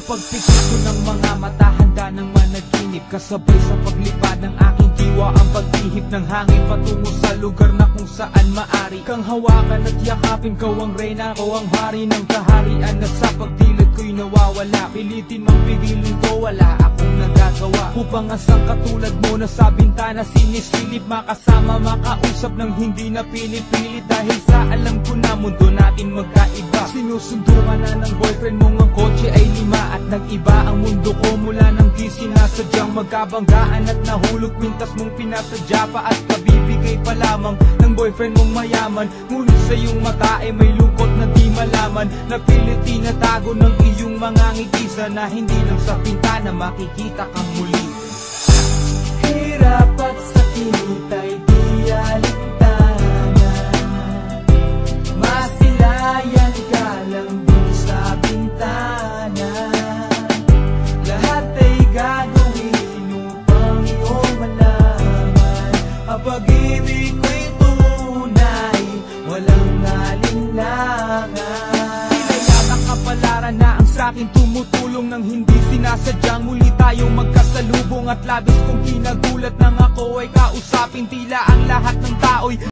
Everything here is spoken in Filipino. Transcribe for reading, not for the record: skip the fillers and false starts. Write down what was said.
pagpikit ko ng mga mata, handa ng managinip. Kasabay sa paglipad ng aking diwa, ang pag-ihip ng hangin patungo sa lugar na kung saan maari kang hawakan at yakapin. Kau ang reyna, ko ang hari ng kaharian, na sa pagdilid ko'y nawawala. Pilitin mang pigilin ko, wala akong nagagawa upang asang katulad mo na sa bintana sinisilip, makasama, makausap ng hindi na pinipilit. Dahil sa alam ko na mundo natin magkaiba. Sinusundo ka na ng boyfriend mong ang kotse ay 5 at nag-iba ang mundo ko mula nang di sinasadyang magkabanggaan at nahulog kwintas mong pinasadya pa at kabibigay pa lamang ng boyfriend mong mayaman. Ngunit sa iyong mata ay may lungkot na di malaman, napilit tinatago ng iyong mga ngitisa na hindi lang sa pintana makikita kang muli. Hirap at sakit ay di alintanan, masilayan ka lang dun sa bintana. Lahat ay gagawin upang iyong malaman ang pag-ibig ko'y tunay, walang alinlangan. Kapalaran na ang sa'kin tumutulong nang hindi sinasadyang muli tayong magkasalubong. At labis kong kinagulat nang ako ay kausapin, tila ang lahat ng tao'y